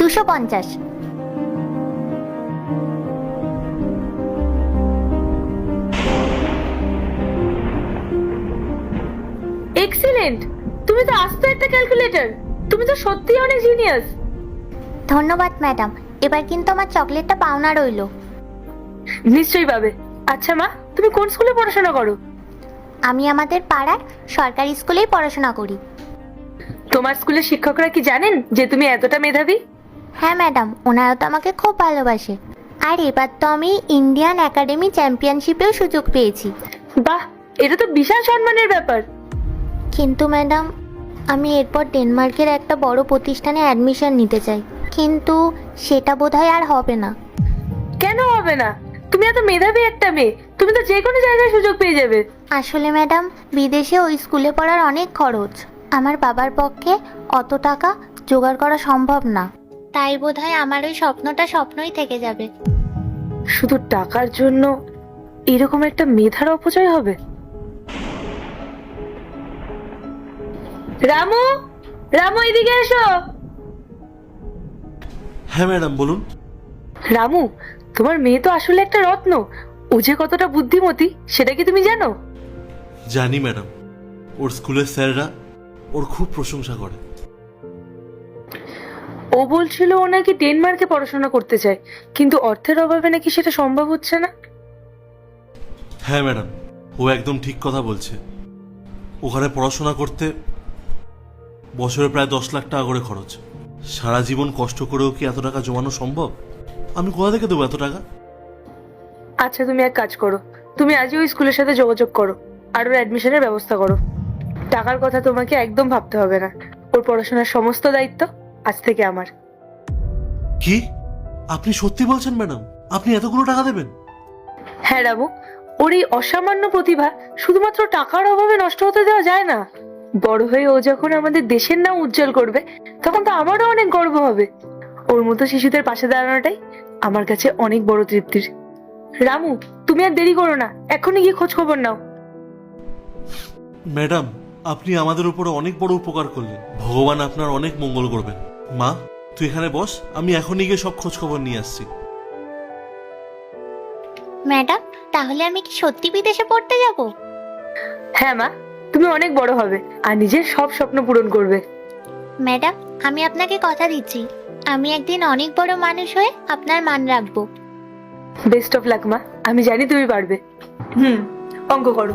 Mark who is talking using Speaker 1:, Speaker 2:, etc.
Speaker 1: 250।
Speaker 2: Excellent, তুমি তো আস্ত একটা ক্যালকুলেটর। তুমি তো সত্যিই অনেক জিনিয়াস।
Speaker 1: ধন্যবাদ ম্যাডাম, এবার কিন্তু আমার চকলেটটা পাওনা রইলো।
Speaker 2: নিশ্চয়ই পাবে। আচ্ছা মা, তুমি কোন স্কুলে পড়াশোনা করো?
Speaker 1: আমি আমাদের পাড়ার সরকারি স্কুলেই পড়াশোনা করি।
Speaker 2: তোমার স্কুলের শিক্ষকরা কি জানেন যে তুমি এতটা মেধাবী?
Speaker 1: হ্যাঁ ম্যাডাম, ওনারা তো আমাকে খুব ভালোবাসে। আর এবার তো আমি ইন্ডিয়ান একাডেমি চ্যাম্পিয়নশিপেও সুযোগ পেয়েছি।
Speaker 2: বাহ, এটা তো বিশাল সম্মানের ব্যাপার।
Speaker 1: কিন্তু ম্যাডাম, আমি এরপর ডেনমার্কের একটা বড় প্রতিষ্ঠানে অ্যাডমিশন নিতে চাই, কিন্তু সেটা বোধহয় আর হবে না।
Speaker 2: কেন হবে না? তুমি এত মেধাবী একটা মেয়ে, তুমি তো যে কোনো জায়গায় সুযোগ পেয়ে যাবে।
Speaker 1: আসলে ম্যাডাম, বিদেশে ওই স্কুলে পড়ার অনেক খরচ। আমার বাবার পক্ষে অত টাকা জোগাড় করা সম্ভব না। তাই বোধহয় আমার ওই স্বপ্নটা স্বপ্নই থেকে যাবে।
Speaker 2: শুধু টাকার জন্য এরকম একটা মেধার অপচয় হবে? রামু, রামু এদিকে এসো।
Speaker 3: হ্যাঁ ম্যাডাম, বলুন।
Speaker 2: রামু, তোমার মেয়ে তো আসলে একটা রত্ন। ও যে কতটা বুদ্ধিমতী সেটা কি তুমি জানো?
Speaker 3: জানি ম্যাডাম, ওর স্কুলের স্যাররা ওর খুব প্রশংসা করে।
Speaker 2: ও বলছিল ও নাকি ডেনমার্কে পড়াশোনা করতে চায়, কিন্তু অর্থের অভাবে নাকি সেটা সম্ভব হচ্ছে না।
Speaker 3: হ্যাঁ ম্যাডাম, ও একদম ঠিক কথা বলছে। ওখানে পড়াশোনা করতে বছরে প্রায় 10 লাখ টাকা করে খরচ। সারা জীবন কষ্ট করেও কি এত টাকা জমানো সম্ভব? আমি কোথা থেকে দেবো এত টাকা?
Speaker 2: আচ্ছা, তুমি এক কাজ করো, তুমি আজই ওই স্কুলের সাথে যোগাযোগ করো আর ওর অ্যাডমিশনের ব্যবস্থা করো। টাকার কথা তোমাকে একদম ভাবতে হবে না। ওর পড়াশোনার সমস্ত দায়িত্ব আজ থেকে আমার।
Speaker 3: কি? আপনি সত্যি বলছেন ম্যাডাম? আপনি এতগুলো টাকা দেবেন?
Speaker 2: হ্যাঁ রামু, ওর এই অসামান্য প্রতিভা শুধুমাত্র টাকার অভাবে নষ্ট হতে দেওয়া যায় না। বড় হয়ে ও যখন আমাদের দেশের নাম উজ্জ্বল করবে, তখন তো আমারও অনেক গর্ব হবে। ওর মতো শিশুদের পাশে দাঁড়ানোটাই আমার কাছে অনেক বড় তৃপ্তির। রামু, তুমি আর দেরি করো না, এখনই গিয়ে খোঁজ খবর নাও।
Speaker 3: ম্যাডাম, আপনি আমাদের উপরে অনেক বড় উপকার করলেন। ভগবান আপনার অনেক মঙ্গল করবেন। মা, তুই এখানে বস, আমি এখনই গিয়ে সব খোঁজ খবর নিয়ে আসছি।
Speaker 1: ম্যাডাম, তাহলে আমি কি সত্যি বিদেশে পড়তে যাব?
Speaker 2: হ্যাঁ মা, তুমি অনেক বড় হবে আর নিজের সব স্বপ্ন পূরণ করবে।
Speaker 1: ম্যাডাম, আমি আপনাকে কথা দিচ্ছি, আমি একদিন অনেক বড় মানুষ হয়ে আপনার মান রাখবো।
Speaker 2: বেস্ট অফ লাক মা, আমি জানি তুমি পারবে। অঙ্ক করো।